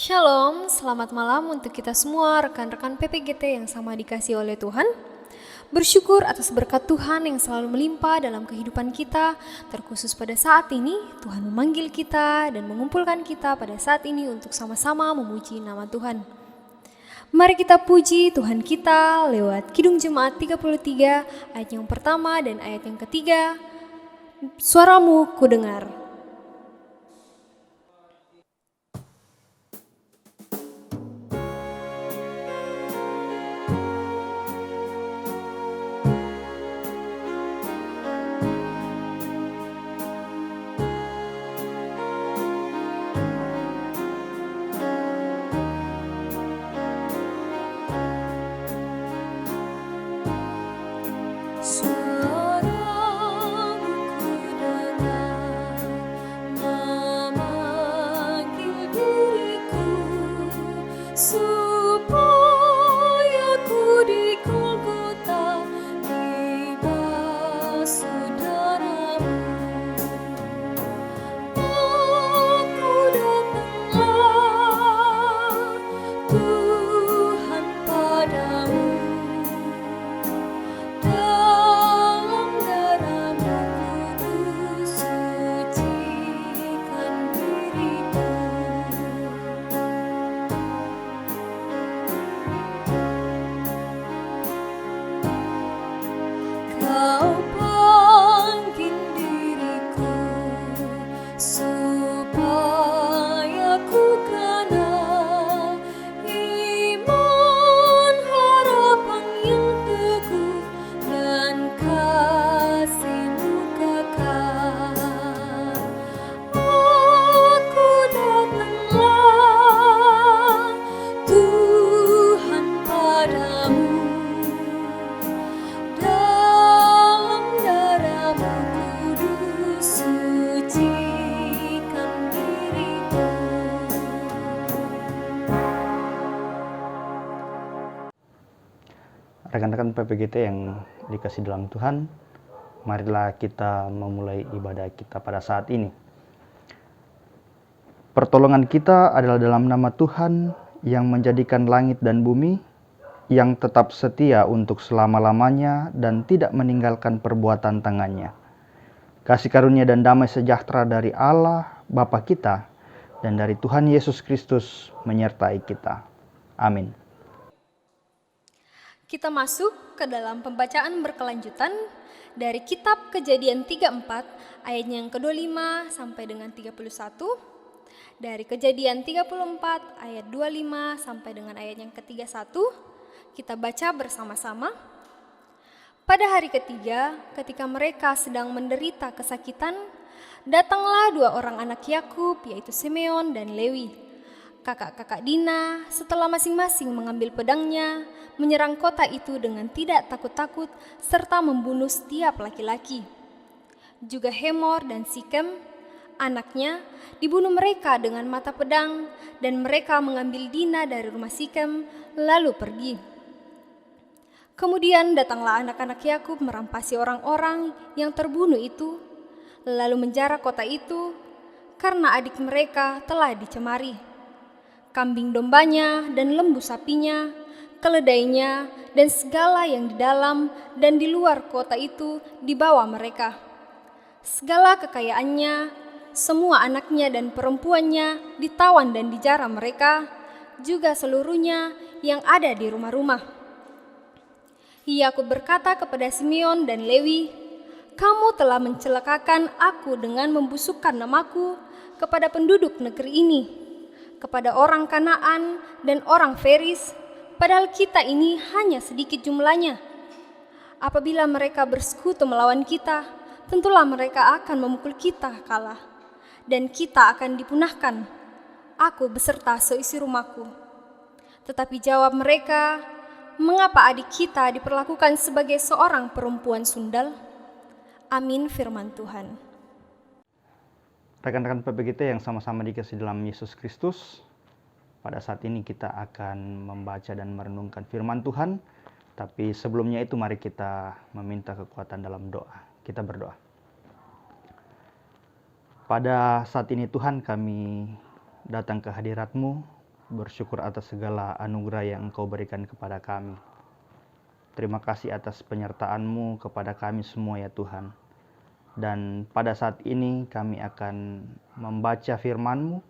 Shalom, selamat malam untuk kita semua rekan-rekan PPGT yang sama dikasih oleh Tuhan. Bersyukur atas berkat Tuhan yang selalu melimpah dalam kehidupan kita, terkhusus pada saat ini Tuhan memanggil kita dan mengumpulkan kita pada saat ini untuk sama-sama memuji nama Tuhan. Mari kita puji Tuhan kita lewat Kidung Jemaat 33 ayat yang pertama dan ayat yang ketiga. Suaramu kudengar. Rekan-rekan PPGT yang dikasih dalam Tuhan, marilah kita memulai ibadah kita pada saat ini. Pertolongan kita adalah dalam nama Tuhan yang menjadikan langit dan bumi, yang tetap setia untuk selama-lamanya dan tidak meninggalkan perbuatan tangannya. Kasih karunia dan damai sejahtera dari Allah Bapa kita dan dari Tuhan Yesus Kristus menyertai kita. Amin. Kita masuk ke dalam pembacaan berkelanjutan dari kitab Kejadian 34 ayat yang ke-25 sampai dengan 31, dari Kejadian 34 ayat 25 sampai dengan ayat yang ke-31. Kita baca bersama-sama. Pada hari ketiga, ketika mereka sedang menderita kesakitan, datanglah dua orang anak Yakub, yaitu Simeon dan Lewi, kakak-kakak Dina, setelah masing-masing mengambil pedangnya, menyerang kota itu dengan tidak takut-takut serta membunuh setiap laki-laki. Juga Hemor dan Sikem, anaknya, dibunuh mereka dengan mata pedang, dan mereka mengambil Dina dari rumah Sikem lalu pergi. Kemudian datanglah anak-anak Yakub merampasi orang-orang yang terbunuh itu, lalu menjara kota itu karena adik mereka telah dicemari. Kambing dombanya dan lembu sapinya, keledainya, dan segala yang di dalam dan di luar kota itu dibawa mereka. Segala kekayaannya, semua anaknya dan perempuannya ditawan dan dijara mereka, juga seluruhnya yang ada di rumah-rumah. Yakub berkata kepada Simeon dan Lewi, "Kamu telah mencelakakan aku dengan membusukkan namaku kepada penduduk negeri ini, kepada orang Kanaan dan orang Feris, padahal kita ini hanya sedikit jumlahnya. Apabila mereka bersekutu melawan kita, tentulah mereka akan memukul kita kalah, dan kita akan dipunahkan, aku beserta seisi rumahku." Tetapi jawab mereka, "Mengapa adik kita diperlakukan sebagai seorang perempuan sundal?" Amin firman Tuhan. Rekan-rekan PPGT yang sama-sama dikasih dalam Yesus Kristus, pada saat ini kita akan membaca dan merenungkan firman Tuhan. Tapi sebelumnya itu mari kita meminta kekuatan dalam doa. Kita berdoa. Pada saat ini Tuhan, kami datang ke hadirat-Mu bersyukur atas segala anugerah yang Engkau berikan kepada kami. Terima kasih atas penyertaan-Mu kepada kami semua ya Tuhan. Dan pada saat ini kami akan membaca firman-Mu.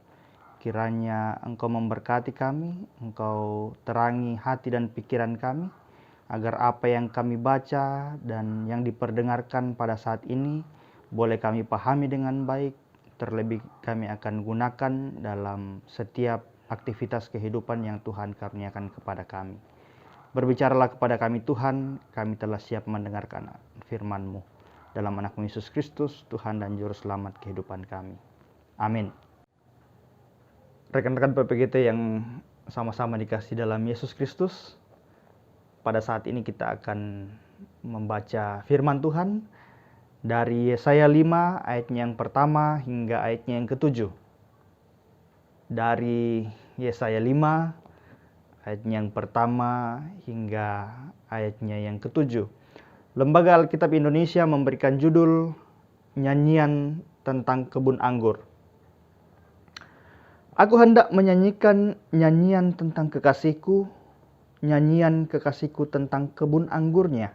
Kiranya Engkau memberkati kami, Engkau terangi hati dan pikiran kami, agar apa yang kami baca dan yang diperdengarkan pada saat ini boleh kami pahami dengan baik. Terlebih kami akan gunakan dalam setiap aktivitas kehidupan yang Tuhan karuniakan kepada kami. Berbicaralah kepada kami Tuhan, kami telah siap mendengarkan firman-Mu. Dalam anak-Mu Yesus Kristus, Tuhan dan Juru Selamat kehidupan kami. Amin. Rekan-rekan PPGT yang sama-sama dikasih dalam Yesus Kristus, pada saat ini kita akan membaca firman Tuhan dari Yesaya 5 ayatnya yang pertama hingga ayatnya yang ke-7. Dari Yesaya 5 ayatnya yang pertama hingga ayatnya yang ke-7. Lembaga Alkitab Indonesia memberikan judul Nyanyian tentang Kebun Anggur. Aku hendak menyanyikan nyanyian tentang kekasihku, nyanyian kekasihku tentang kebun anggurnya.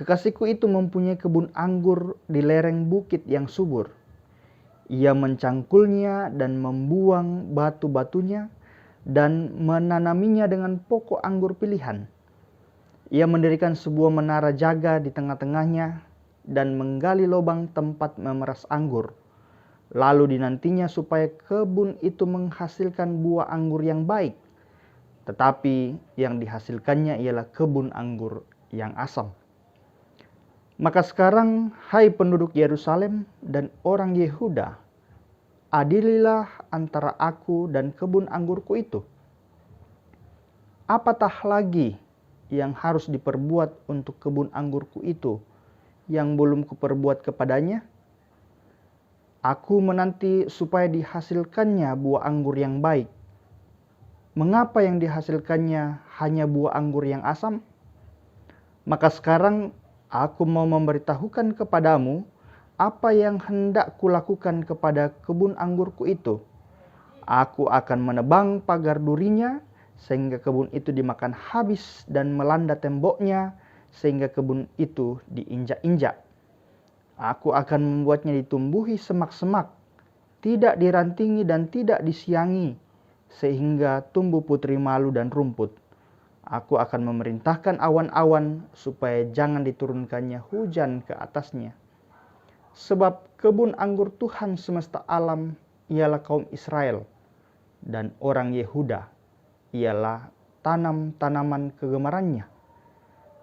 Kekasihku itu mempunyai kebun anggur di lereng bukit yang subur. Ia mencangkulnya dan membuang batu-batunya dan menanaminya dengan pokok anggur pilihan. Ia mendirikan sebuah menara jaga di tengah-tengahnya dan menggali lubang tempat memeras anggur. Lalu dinantinya supaya kebun itu menghasilkan buah anggur yang baik. Tetapi yang dihasilkannya ialah kebun anggur yang asam. Maka sekarang, hai penduduk Yerusalem dan orang Yehuda, adililah antara aku dan kebun anggurku itu. Apatah lagi yang harus diperbuat untuk kebun anggurku itu yang belum kuperbuat kepadanya? Aku menanti supaya dihasilkannya buah anggur yang baik. Mengapa yang dihasilkannya hanya buah anggur yang asam? Maka sekarang aku mau memberitahukan kepadamu apa yang hendak kulakukan kepada kebun anggurku itu. Aku akan menebang pagar durinya sehingga kebun itu dimakan habis dan melanda temboknya sehingga kebun itu diinjak-injak. Aku akan membuatnya ditumbuhi semak-semak, tidak dirantingi dan tidak disiangi, sehingga tumbuh putri malu dan rumput. Aku akan memerintahkan awan-awan supaya jangan diturunkannya hujan ke atasnya. Sebab kebun anggur Tuhan semesta alam ialah kaum Israel, dan orang Yehuda ialah tanam-tanaman kegemarannya.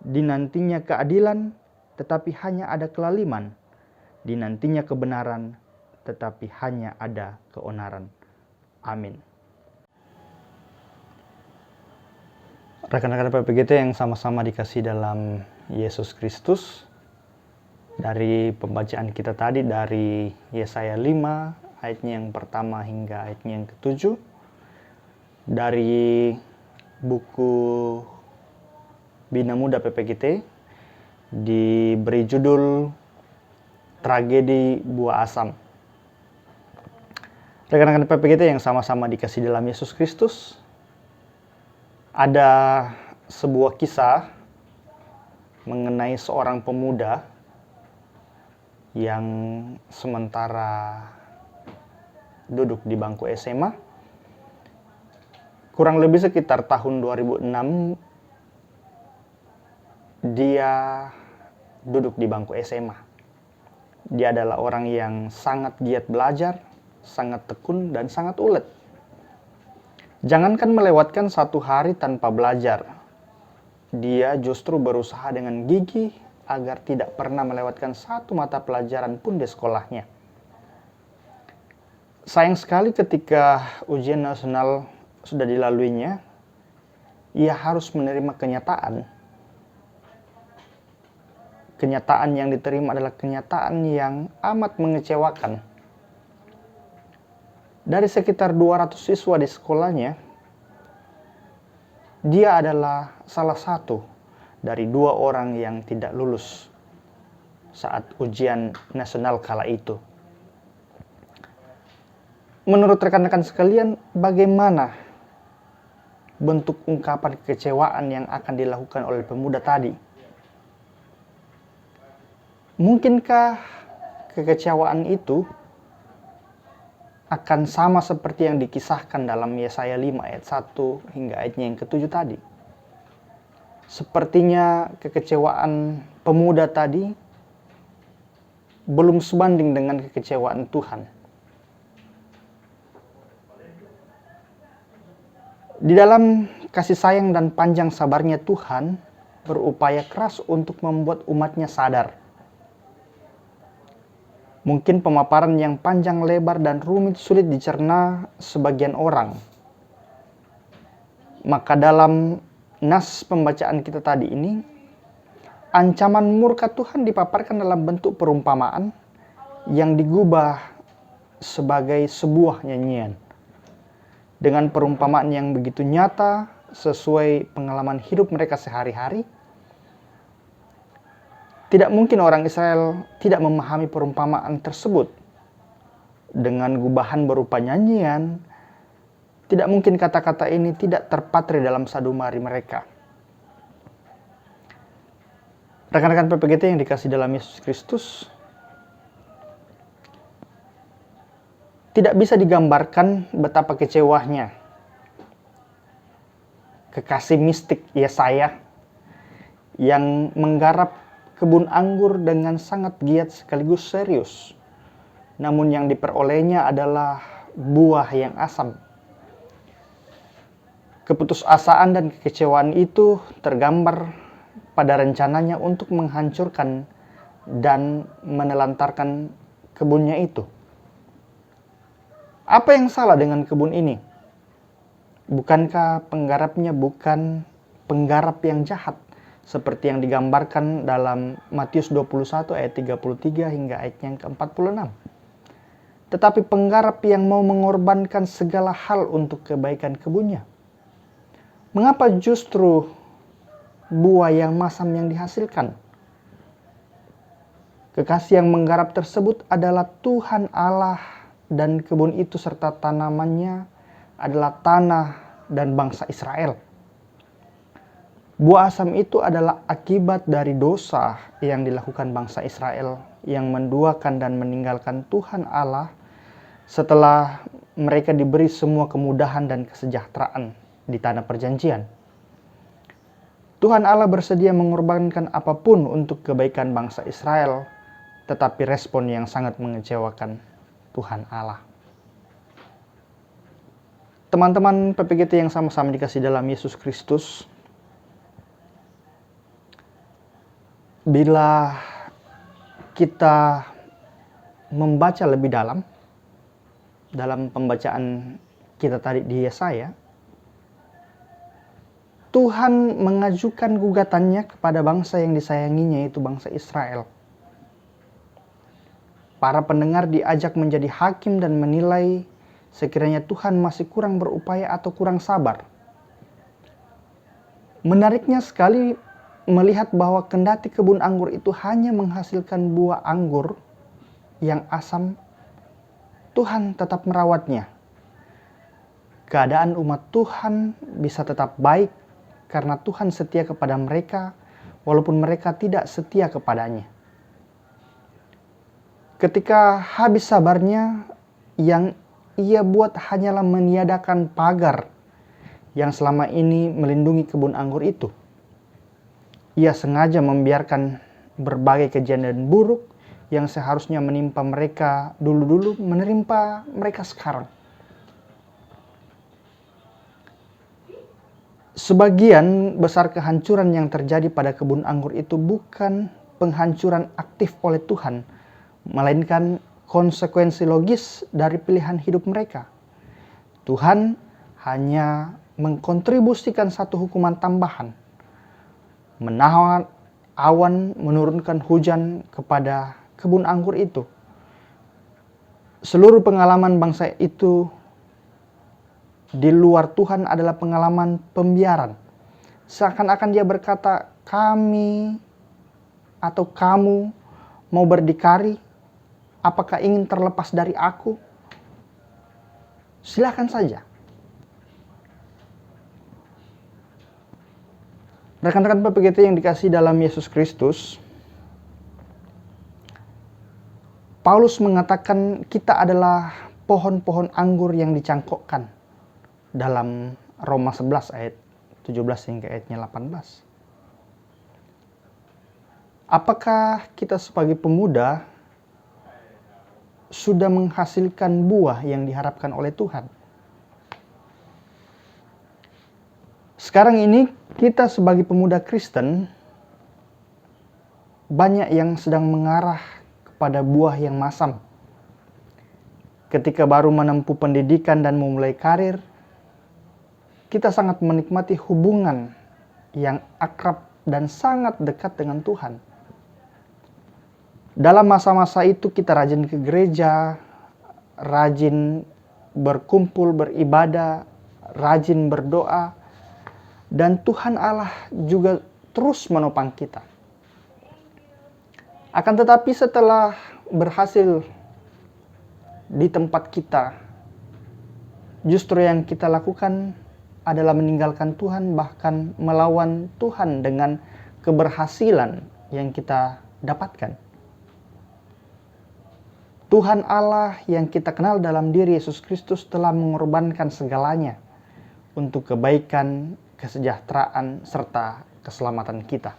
Dinantinya keadilan, tetapi hanya ada kelaliman. Dinantinya kebenaran, tetapi hanya ada keonaran. Amin. Rekan-rekan PPGT yang sama-sama dikasih dalam Yesus Kristus, dari pembacaan kita tadi dari Yesaya 5 ayatnya yang pertama hingga ayatnya yang ke-7, dari buku Bina Muda PPGT diberi judul Tragedi Buah Asam. Rekan-rekan PPGT yang sama-sama dikasih dalam Yesus Kristus, ada sebuah kisah mengenai seorang pemuda yang sementara duduk di bangku SMA, kurang lebih sekitar tahun 2006 dia duduk di bangku SMA. Dia adalah orang yang sangat giat belajar, sangat tekun dan sangat ulet. Jangankan melewatkan satu hari tanpa belajar, dia justru berusaha dengan gigih agar tidak pernah melewatkan satu mata pelajaran pun di sekolahnya. Sayang sekali ketika ujian nasional sudah dilaluinya, ia harus menerima kenyataan. Kenyataan yang diterima adalah kenyataan yang amat mengecewakan. Dari sekitar 200 siswa di sekolahnya, dia adalah salah satu dari 2 orang yang tidak lulus saat ujian nasional kala itu. Menurut rekan-rekan sekalian, bagaimana bentuk ungkapan kekecewaan yang akan dilakukan oleh pemuda tadi? Mungkinkah kekecewaan itu akan sama seperti yang dikisahkan dalam Yesaya 5 ayat 1 hingga ayatnya yang ke-7 tadi? Sepertinya kekecewaan pemuda tadi belum sebanding dengan kekecewaan Tuhan. Di dalam kasih sayang dan panjang sabarnya, Tuhan berupaya keras untuk membuat umatnya sadar. Mungkin pemaparan yang panjang lebar dan rumit sulit dicerna sebagian orang. Maka dalam nas pembacaan kita tadi ini, ancaman murka Tuhan dipaparkan dalam bentuk perumpamaan yang digubah sebagai sebuah nyanyian. Dengan perumpamaan yang begitu nyata sesuai pengalaman hidup mereka sehari-hari, tidak mungkin orang Israel tidak memahami perumpamaan tersebut. Dengan gubahan berupa nyanyian, tidak mungkin kata-kata ini tidak terpatri dalam sadumari mereka. Rekan-rekan PPGT yang dikasih dalam Yesus Kristus, tidak bisa digambarkan betapa kecewanya kekasih mistik Yesaya yang menggarap kebun anggur dengan sangat giat sekaligus serius. Namun yang diperolehnya adalah buah yang asam. Keputusasaan dan kekecewaan itu tergambar pada rencananya untuk menghancurkan dan menelantarkan kebunnya itu. Apa yang salah dengan kebun ini? Bukankah penggarapnya bukan penggarap yang jahat seperti yang digambarkan dalam Matius 21 ayat 33 hingga ayat yang ke-46? Tetapi penggarap yang mau mengorbankan segala hal untuk kebaikan kebunnya. Mengapa justru buah yang masam yang dihasilkan? Kekasih yang menggarap tersebut adalah Tuhan Allah, dan kebun itu serta tanamannya adalah tanah dan bangsa Israel. Buah asam itu adalah akibat dari dosa yang dilakukan bangsa Israel yang menduakan dan meninggalkan Tuhan Allah setelah mereka diberi semua kemudahan dan kesejahteraan di tanah perjanjian. Tuhan Allah bersedia mengorbankan apapun untuk kebaikan bangsa Israel, tetapi respon yang sangat mengecewakan Tuhan Allah. Teman-teman PPGT yang sama-sama dikasih dalam Yesus Kristus, bila kita membaca lebih dalam pembacaan kita tadi di Yesaya, Tuhan mengajukan gugatannya kepada bangsa yang disayanginya, yaitu bangsa Israel. Para pendengar diajak menjadi hakim dan menilai sekiranya Tuhan masih kurang berupaya atau kurang sabar. Menariknya sekali melihat bahwa kendati kebun anggur itu hanya menghasilkan buah anggur yang asam, Tuhan tetap merawatnya. Keadaan umat Tuhan bisa tetap baik karena Tuhan setia kepada mereka walaupun mereka tidak setia kepadanya. Ketika habis sabarnya, yang ia buat hanyalah meniadakan pagar yang selama ini melindungi kebun anggur itu. Ia sengaja membiarkan berbagai kejadian buruk yang seharusnya menimpa mereka dulu-dulu menimpa mereka sekarang. Sebagian besar kehancuran yang terjadi pada kebun anggur itu bukan penghancuran aktif oleh Tuhan, melainkan konsekuensi logis dari pilihan hidup mereka. Tuhan hanya mengkontribusikan satu hukuman tambahan, menahan awan menurunkan hujan kepada kebun anggur itu. Seluruh pengalaman bangsa itu di luar Tuhan adalah pengalaman pembiaran. Seakan-akan dia berkata, kami atau kamu mau berdikari, apakah ingin terlepas dari aku? Silakan saja. Rekan-rekan PPGT yang dikasihi dalam Yesus Kristus, Paulus mengatakan kita adalah pohon-pohon anggur yang dicangkokkan dalam Roma 11 ayat 17 hingga ayatnya 18. Apakah kita sebagai pemuda sudah menghasilkan buah yang diharapkan oleh Tuhan? Sekarang ini kita sebagai pemuda Kristen banyak yang sedang mengarah kepada buah yang masam. Ketika baru menempuh pendidikan dan memulai karir, kita sangat menikmati hubungan yang akrab dan sangat dekat dengan Tuhan. Dalam masa-masa itu kita rajin ke gereja, rajin berkumpul, beribadah, rajin berdoa, dan Tuhan Allah juga terus menopang kita. Akan tetapi setelah berhasil di tempat kita, justru yang kita lakukan adalah meninggalkan Tuhan, bahkan melawan Tuhan dengan keberhasilan yang kita dapatkan. Tuhan Allah yang kita kenal dalam diri Yesus Kristus telah mengorbankan segalanya untuk kebaikan, kesejahteraan, serta keselamatan kita.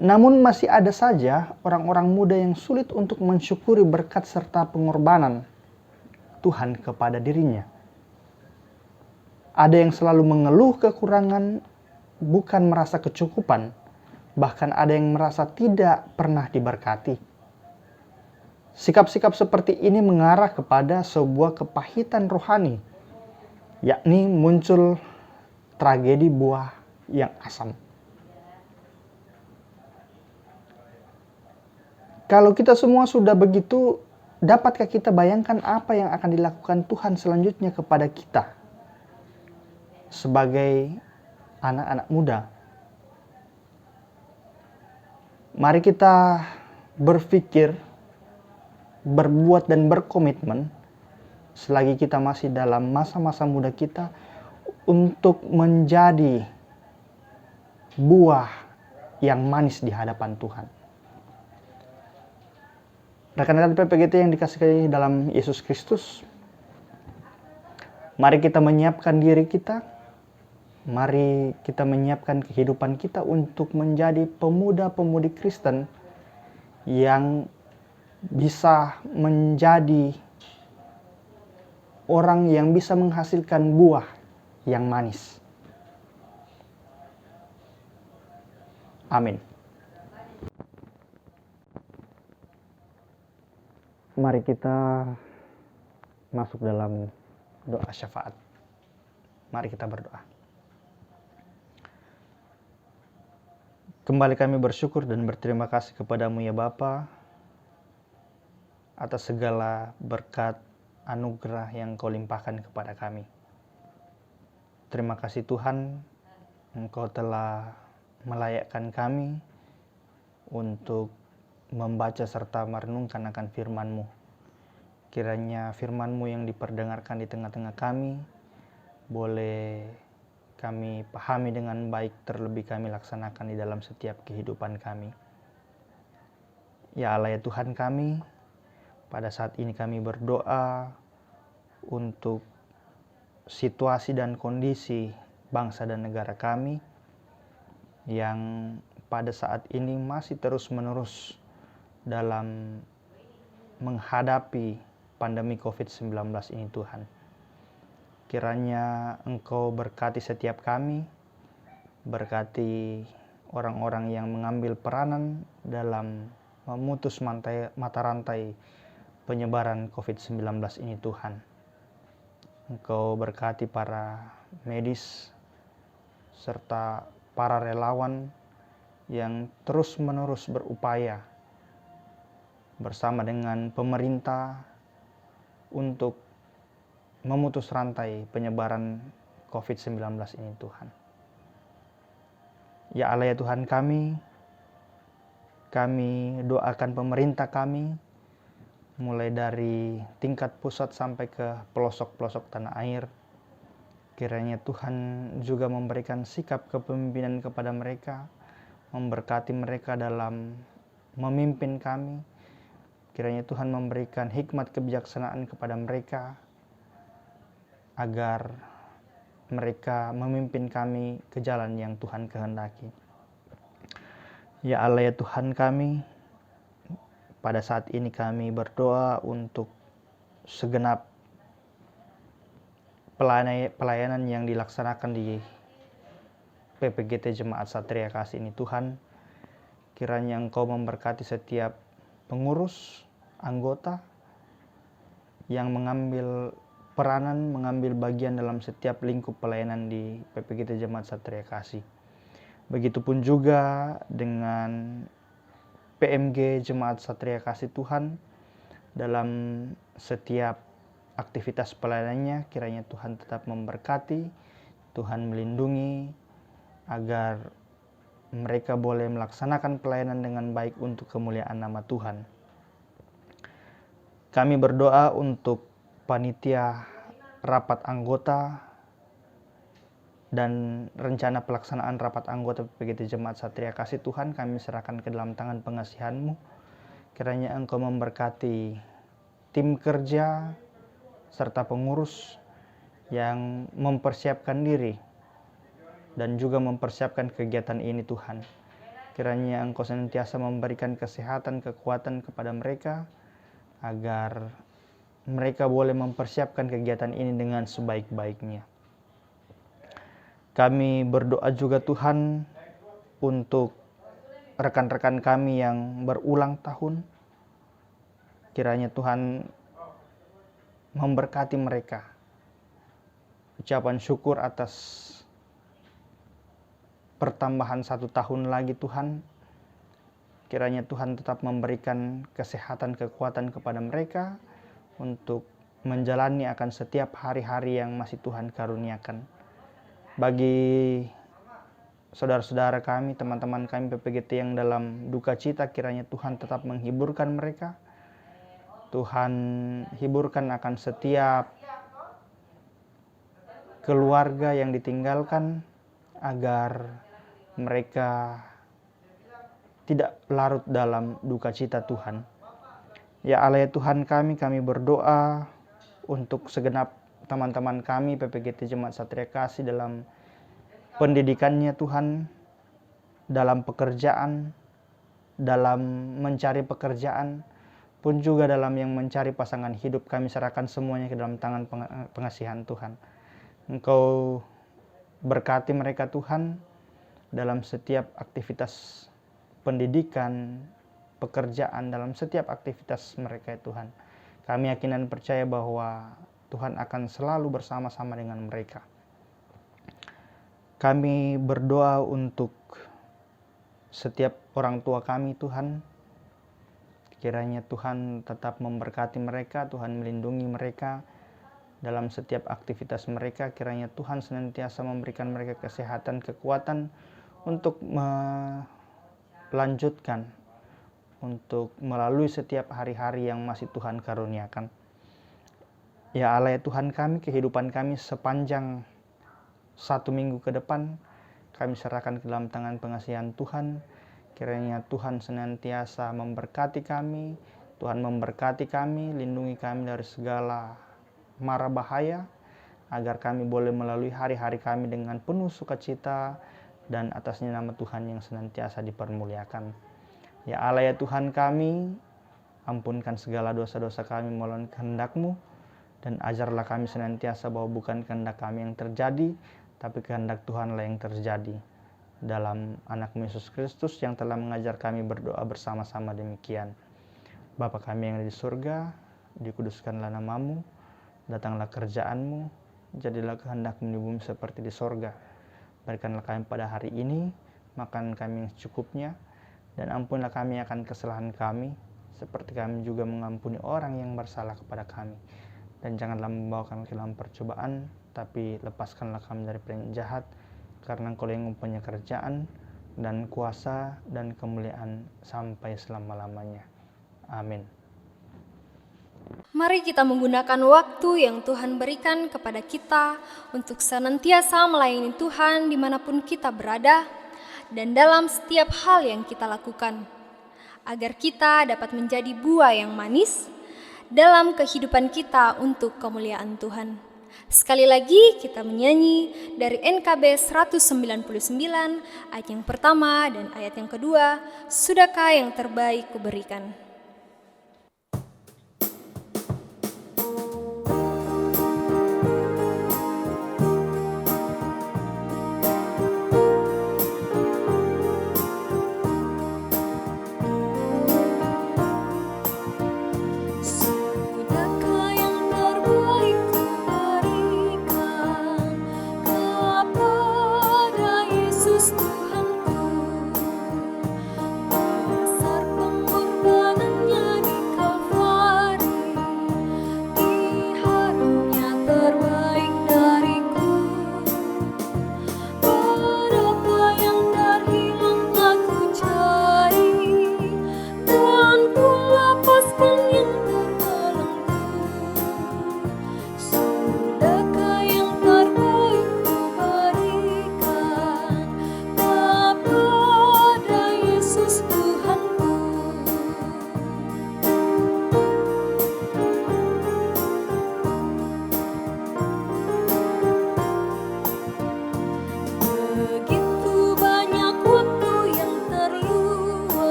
Namun masih ada saja orang-orang muda yang sulit untuk mensyukuri berkat serta pengorbanan Tuhan kepada dirinya. Ada yang selalu mengeluh kekurangan, bukan merasa kecukupan, bahkan ada yang merasa tidak pernah diberkati. Sikap-sikap seperti ini mengarah kepada sebuah kepahitan rohani, yakni muncul tragedi buah yang asam. Kalau kita semua sudah begitu, dapatkah kita bayangkan apa yang akan dilakukan Tuhan selanjutnya kepada kita sebagai anak-anak muda? Mari kita berpikir, berbuat dan berkomitmen selagi kita masih dalam masa-masa muda kita untuk menjadi buah yang manis di hadapan Tuhan. Rekan-rekan PPGT yang dikasihi dalam Yesus Kristus, mari kita menyiapkan diri kita, mari kita menyiapkan kehidupan kita untuk menjadi pemuda-pemudi Kristen yang bisa menjadi orang yang bisa menghasilkan buah yang manis. Amin. Mari kita masuk dalam doa syafaat. Mari kita berdoa. Kembali kami bersyukur dan berterima kasih kepadamu ya Bapa, atas segala berkat anugerah yang Kau limpahkan kepada kami. Terima kasih Tuhan, Engkau telah melayakkan kami untuk membaca serta merenungkan akan firman-Mu. Kiranya firman-Mu yang diperdengarkan di tengah-tengah kami boleh kami pahami dengan baik, terlebih kami laksanakan di dalam setiap kehidupan kami. Ya Allah ya Tuhan kami, pada saat ini kami berdoa untuk situasi dan kondisi bangsa dan negara kami yang pada saat ini masih terus-menerus dalam menghadapi pandemi COVID-19 ini Tuhan. Kiranya Engkau berkati setiap kami, berkati orang-orang yang mengambil peranan dalam memutus mata rantai penyebaran COVID-19 ini Tuhan. Engkau berkati para medis serta para relawan yang terus-menerus berupaya bersama dengan pemerintah untuk memutus rantai penyebaran COVID-19 ini Tuhan. Ya Allah ya Tuhan kami doakan pemerintah kami, mulai dari tingkat pusat sampai ke pelosok-pelosok tanah air, Kiranya Tuhan juga memberikan sikap kepemimpinan kepada mereka, memberkati mereka dalam memimpin kami. Kiranya Tuhan memberikan hikmat kebijaksanaan kepada mereka, agar mereka memimpin kami ke jalan yang Tuhan kehendaki. Ya Allah, ya Tuhan kami, pada saat ini kami berdoa untuk segenap pelayanan yang dilaksanakan di PPGT Jemaat Satria Kasih ini Tuhan. Kiranya Engkau memberkati setiap pengurus, anggota yang mengambil peranan, mengambil bagian dalam setiap lingkup pelayanan di PPGT Jemaat Satria Kasih. Begitupun juga dengan PMG Jemaat Satria Kasih Tuhan, dalam setiap aktivitas pelayanannya, kiranya Tuhan tetap memberkati, Tuhan melindungi, agar mereka boleh melaksanakan pelayanan dengan baik untuk kemuliaan nama Tuhan. Kami berdoa untuk panitia rapat anggota dan rencana pelaksanaan rapat anggota PPGT Jemaat Satria Kasih Tuhan, kami serahkan ke dalam tangan pengasihan-Mu. Kiranya Engkau memberkati tim kerja serta pengurus yang mempersiapkan diri dan juga mempersiapkan kegiatan ini Tuhan. Kiranya Engkau senantiasa memberikan kesehatan, kekuatan kepada mereka, agar mereka boleh mempersiapkan kegiatan ini dengan sebaik-baiknya. Kami berdoa juga Tuhan untuk rekan-rekan kami yang berulang tahun. Kiranya Tuhan memberkati mereka. Ucapan syukur atas pertambahan 1 tahun lagi Tuhan. Kiranya Tuhan tetap memberikan kesehatan, kekuatan kepada mereka untuk menjalani akan setiap hari-hari yang masih Tuhan karuniakan. Bagi saudara-saudara kami, teman-teman kami PPGT yang dalam duka cita, kiranya Tuhan tetap menghiburkan mereka. Tuhan hiburkan akan setiap keluarga yang ditinggalkan, agar mereka tidak larut dalam duka cita Tuhan. Ya Allah, ya Tuhan kami berdoa untuk segenap teman-teman kami PPGT Jemaat Satria Kasih dalam pendidikannya Tuhan, dalam pekerjaan, dalam mencari pekerjaan, pun juga dalam yang mencari pasangan hidup. Kami serahkan semuanya ke dalam tangan pengasihan Tuhan. Engkau berkati mereka Tuhan dalam setiap aktivitas pendidikan, pekerjaan, dalam setiap aktivitas mereka Tuhan. Kami yakin dan percaya bahwa Tuhan akan selalu bersama-sama dengan mereka. Kami berdoa untuk setiap orang tua kami Tuhan. Kiranya Tuhan tetap memberkati mereka, Tuhan melindungi mereka dalam setiap aktivitas mereka. Kiranya Tuhan senantiasa memberikan mereka kesehatan, kekuatan untuk melanjutkan, untuk melalui setiap hari-hari yang masih Tuhan karuniakan. Ya Allah, ya Tuhan kami, kehidupan kami sepanjang 1 minggu ke depan, kami serahkan ke dalam tangan pengasihan Tuhan. Kiranya Tuhan senantiasa memberkati kami, Tuhan memberkati kami, lindungi kami dari segala mara bahaya, agar kami boleh melalui hari-hari kami dengan penuh sukacita, dan atasnya nama Tuhan yang senantiasa dipermuliakan. Ya Allah, ya Tuhan kami, ampunkan segala dosa-dosa kami melawan kehendak-Mu, dan ajarlah kami senantiasa bahwa bukan kehendak kami yang terjadi, tapi kehendak Tuhanlah yang terjadi. Dalam anak-Mu Yesus Kristus yang telah mengajar kami berdoa bersama-sama demikian. Bapa kami yang ada di surga, dikuduskanlah nama-Mu, datanglah kerjaan-Mu, jadilah kehendak-Mu di bumi seperti di sorga. Berikanlah kami pada hari ini makan kami yang secukupnya, dan ampunlah kami akan kesalahan kami, seperti kami juga mengampuni orang yang bersalah kepada kami. Dan janganlah membawa kami ke dalam percobaan, tapi lepaskanlah kami dari yang jahat, karena Engkau yang mempunyai kerajaan dan kuasa dan kemuliaan sampai selama-lamanya. Amin. Mari kita menggunakan waktu yang Tuhan berikan kepada kita untuk senantiasa melayani Tuhan dimanapun kita berada dan dalam setiap hal yang kita lakukan, agar kita dapat menjadi buah yang manis dalam kehidupan kita untuk kemuliaan Tuhan. Sekali lagi kita menyanyi dari NKB 199 ayat yang pertama dan ayat yang kedua, Sudahkah yang terbaik kuberikan.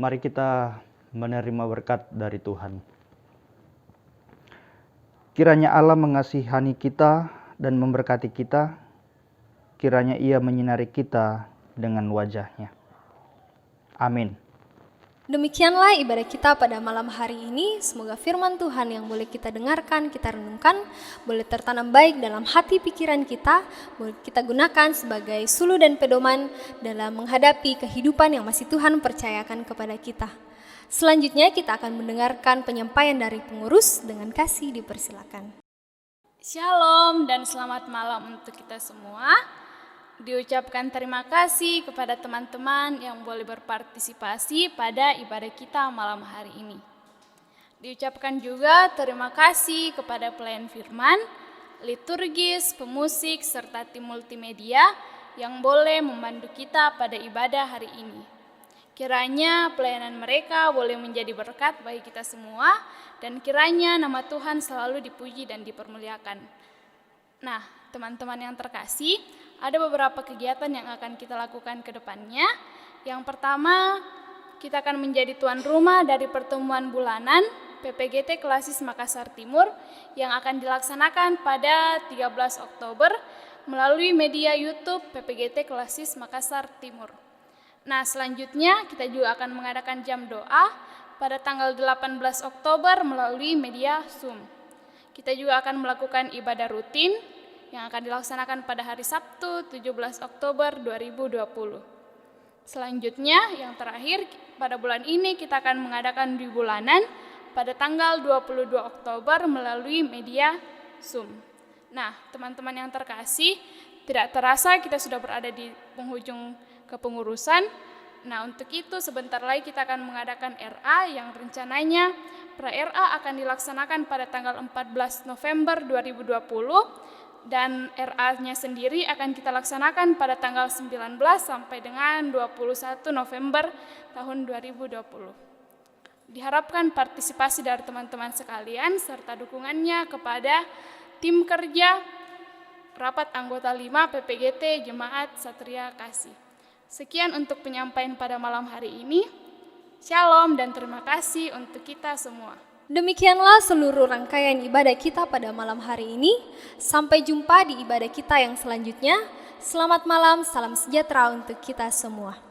Mari kita menerima berkat dari Tuhan. Kiranya Allah mengasihani kita dan memberkati kita. Kiranya Ia menyinari kita dengan wajah-Nya. Amin. Demikianlah ibadah kita pada malam hari ini. Semoga firman Tuhan yang boleh kita dengarkan, kita renungkan, boleh tertanam baik dalam hati pikiran kita, boleh kita gunakan sebagai suluh dan pedoman dalam menghadapi kehidupan yang masih Tuhan percayakan kepada kita. Selanjutnya kita akan mendengarkan penyampaian dari pengurus, dengan kasih dipersilakan. Shalom dan selamat malam untuk kita semua. Diucapkan terima kasih kepada teman-teman yang boleh berpartisipasi pada ibadah kita malam hari ini. Diucapkan juga terima kasih kepada pelayan firman, liturgis, pemusik, serta tim multimedia yang boleh membantu kita pada ibadah hari ini. Kiranya pelayanan mereka boleh menjadi berkat bagi kita semua dan kiranya nama Tuhan selalu dipuji dan dipermuliakan. Nah, teman-teman yang terkasih, ada beberapa kegiatan yang akan kita lakukan ke depannya. Yang pertama, kita akan menjadi tuan rumah dari pertemuan bulanan PPGT Klasis Makassar Timur yang akan dilaksanakan pada 13 Oktober melalui media YouTube PPGT Klasis Makassar Timur. Nah, selanjutnya kita juga akan mengadakan jam doa pada tanggal 18 Oktober melalui media Zoom. Kita juga akan melakukan ibadah rutin yang akan dilaksanakan pada hari Sabtu 17 Oktober 2020. Selanjutnya, yang terakhir, pada bulan ini kita akan mengadakan di bulanan pada tanggal 22 Oktober melalui media Zoom. Nah, teman-teman yang terkasih, tidak terasa kita sudah berada di penghujung kepengurusan. Nah, untuk itu sebentar lagi kita akan mengadakan RA yang rencananya pra-RA akan dilaksanakan pada tanggal 14 November 2020 dan RA-nya sendiri akan kita laksanakan pada tanggal 19 sampai dengan 21 November tahun 2020. Diharapkan partisipasi dari teman-teman sekalian serta dukungannya kepada tim kerja rapat anggota 5 PPGT Jemaat Satria Kasih. Sekian untuk penyampaian pada malam hari ini. Shalom dan terima kasih untuk kita semua. Demikianlah seluruh rangkaian ibadah kita pada malam hari ini. Sampai jumpa di ibadah kita yang selanjutnya. Selamat malam, salam sejahtera untuk kita semua.